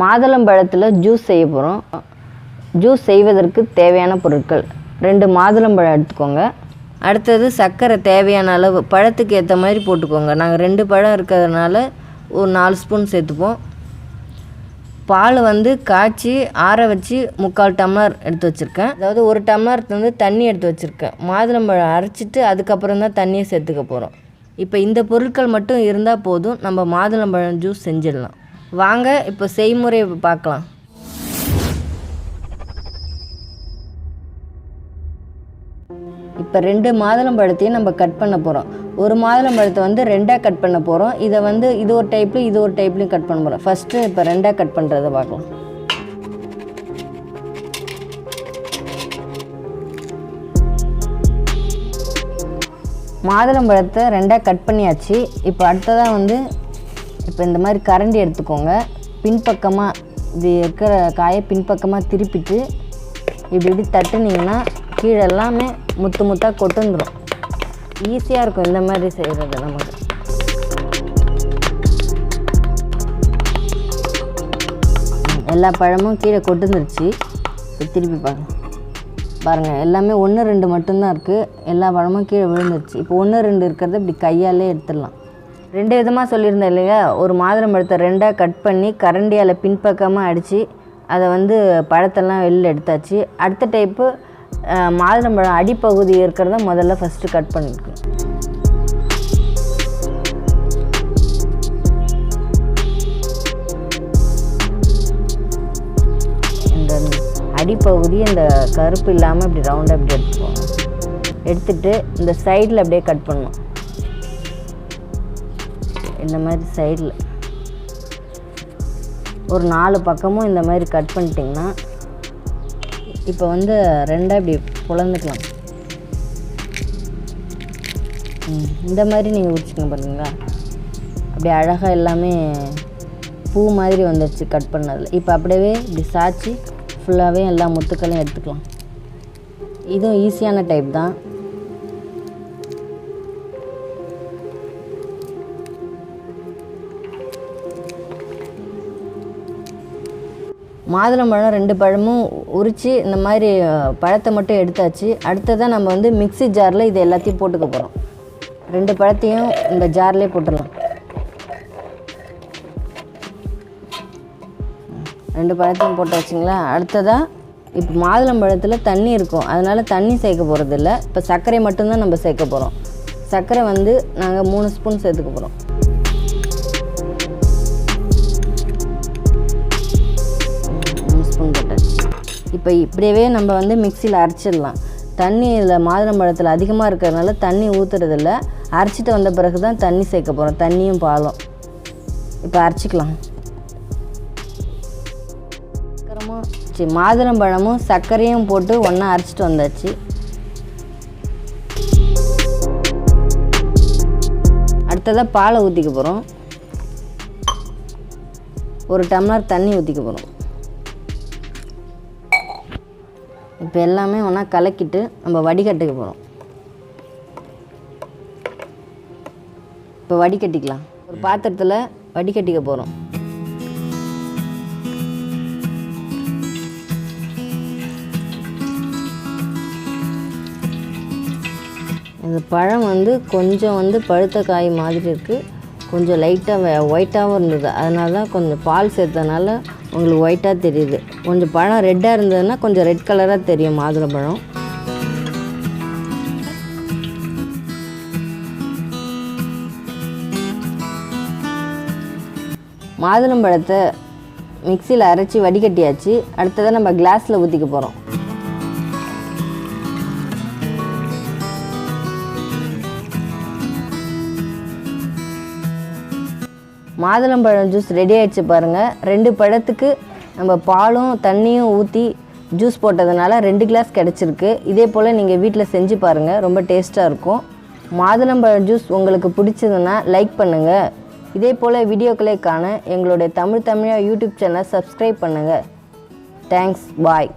மாதுளம்பழத்தில் juice செய்ய போகிறோம். Juice செய்வதற்கு தேவையான பொருட்கள் 2 மாதுளம்பழம் எடுத்துக்கோங்க. அடுத்தது சர்க்கரை தேவையான அளவு பழத்துக்கு ஏற்ற மாதிரி போட்டுக்கோங்க. நாங்கள் 2 பழம் இருக்கிறதுனால ஒரு 4 ஸ்பூன் சேர்த்துப்போம். பால் காய்ச்சி ஆற வச்சு 3/4 டம்ளர் எடுத்து வச்சுருக்கேன். அதாவது 1 டம்ளர் தண்ணி எடுத்து வச்சுருக்கேன். மாதுளம்பழம் அரைச்சிட்டு அதுக்கப்புறம் தான் தண்ணியை சேர்த்துக்க போகிறோம். இப்போ இந்த பொருட்கள் மட்டும் இருந்தால் போதும், நம்ம மாதுளம்பழம் ஜூஸ் செஞ்சிடலாம். வாங்க இப்போ செய்முறையை பார்க்கலாம். இப்போ 2 மாதுளம்பழத்தையும் நம்ம கட் பண்ண போகிறோம். ஒரு மாதுளம்பழத்தை 2ஆக கட் பண்ண போகிறோம். இதை இது ஒரு டைப்லையும் இது ஒரு டைப்லையும் கட் பண்ண போகிறோம். ஃபஸ்ட்டு இப்போ 2ஆக கட் பண்ணுறதை பார்க்கலாம். மாதுளம்பழத்தை 2ஆக கட் பண்ணியாச்சு. இப்போ அடுத்ததாக இப்போ இந்த மாதிரி கரண்டி எடுத்துக்கோங்க. பின்பக்கமாக இது இருக்கிற காயை பின்பக்கமாக திருப்பிட்டு இப்படி தட்டுனீங்கன்னா கீழே எல்லாமே முத்து முத்தாக கொட்டுந்துடும். ஈஸியாக இருக்கும் இந்த மாதிரி செய்கிறது. நமக்கு எல்லா பழமும் கீழே கொட்டுந்துருச்சு. இப்போ திருப்பி பாருங்கள், எல்லாமே 1 2 மட்டும்தான் இருக்குது. எல்லா பழமும் கீழே விழுந்துருச்சு. இப்போ 1 2 இருக்கிறத இப்படி கையாலே எடுத்துடலாம். 2 விதமாக சொல்லியிருந்தேன் இல்லையா? ஒரு மாதுளம்பழத்தை 2ஆக கட் பண்ணி கரண்டியால் பின்பக்கமாக அடித்து அதை பழத்தெல்லாம் வெளியில் எடுத்தாச்சு. அடுத்த டைப்பு மாதுளம்பழம் அடிப்பகுதி இருக்கிறத முதல்ல ஃபஸ்ட்டு கட் பண்ணியிருக்கோம். இந்த அடிப்பகுதி இந்த கருப்பு இல்லாமல் இப்படி ரவுண்டாக இப்படி எடுத்துக்கோங்க. எடுத்துகிட்டு இந்த சைடில் அப்படியே கட் பண்ணணும். இந்த மாதிரி சைடில் ஒரு 4 பக்கமும் இந்த மாதிரி கட் பண்ணிட்டிங்கன்னா இப்போ 2ஆக இப்படி புலந்துக்கலாம். இந்த மாதிரி நீங்கள் உரிச்சிக்கங்க. பாருங்களா, அப்படியே அழகாக எல்லாமே பூ மாதிரி வந்துடுச்சு கட் பண்ணதில். இப்போ அப்படியே இப்படி சாய்ச்சி ஃபுல்லாகவே எல்லா முத்துக்களையும் எடுத்துக்கலாம். இதுவும் ஈஸியான டைப் தான். மாதுளம்பழம் 2 பழமும் உரித்து இந்த மாதிரி பழத்தை மட்டும் எடுத்தாச்சு. அடுத்ததான் நம்ம மிக்ஸி ஜாரில் இது எல்லாத்தையும் போட்டுக்க போகிறோம். 2 பழத்தையும் இந்த ஜார்லேயே போட்டுடலாம். 2 பழத்தையும் போட்டு வச்சிங்களா? அடுத்ததாக இப்போ மாதுளம்பழத்தில் தண்ணி இருக்கும், அதனால் தண்ணி சேர்க்க போகிறதில்ல. இப்போ சர்க்கரை மட்டும்தான் நம்ம சேர்க்க போகிறோம். சர்க்கரை நாங்கள் 3 ஸ்பூன் சேர்த்துக்க போகிறோம். இப்போ இப்படியே நம்ம மிக்சியில் அரைச்சிடலாம். தண்ணி இதில் மாதுளம்பழத்தில் அதிகமாக இருக்கிறதுனால தண்ணி ஊற்றுறதில்ல. அரைச்சிட்டு வந்த பிறகு தான் தண்ணி சேர்க்க போகிறோம், தண்ணியும் பாலும். இப்போ அரைச்சிக்கலாம். மாதுளம்பழமும் சர்க்கரையும் போட்டு ஒன்றா அரைச்சிட்டு வந்தாச்சு. அடுத்ததாக பாலை ஊற்றிக்க போகிறோம். 1 டம்ளர் தண்ணி ஊற்றிக்க போகிறோம். இப்போ எல்லாமே ஒன்றா கலக்கிட்டு நம்ம வடிகட்டிக்க போகிறோம். இப்போ வடிகட்டிக்கலாம். ஒரு பாத்திரத்தில் வடிகட்டிக்க போகிறோம். இந்த பழம் கொஞ்சம் பழுத்த காய் மாதிரி இருக்குது. கொஞ்சம் லைட்டாக ஒயிட்டாகவும் இருந்தது. அதனால தான் கொஞ்சம் பால் சேர்த்தனால உங்களுக்கு ஒயிட்டாக தெரியுது. கொஞ்சம் பழம் ரெட்டாக இருந்ததுன்னா கொஞ்சம் ரெட் கலராக தெரியும் மாதுளம்பழம். மாதுளம்பழத்தை மிக்சியில் அரைச்சி வடிகட்டியாச்சு. அடுத்ததாக நம்ம கிளாஸில் ஊற்றிக்க போகிறோம். மாதுளம்பழம் ஜூஸ் ரெடி ஆகிடுச்சு பாருங்கள். 2 பழத்துக்கு நம்ம பாலும் தண்ணியும் ஊற்றி ஜூஸ் போட்டதுனால 2 கிளாஸ் கிடச்சிருக்கு. இதே போல் நீங்கள் வீட்டில் செஞ்சு பாருங்கள், ரொம்ப டேஸ்ட்டாக இருக்கும். மாதுளம்பழம் ஜூஸ் உங்களுக்கு பிடிச்சதுன்னா லைக் பண்ணுங்கள். இதே போல் வீடியோக்களை காண எங்களுடைய தமிழா யூடியூப் சேனலை சப்ஸ்கிரைப் பண்ணுங்கள். தேங்க்ஸ், பாய்.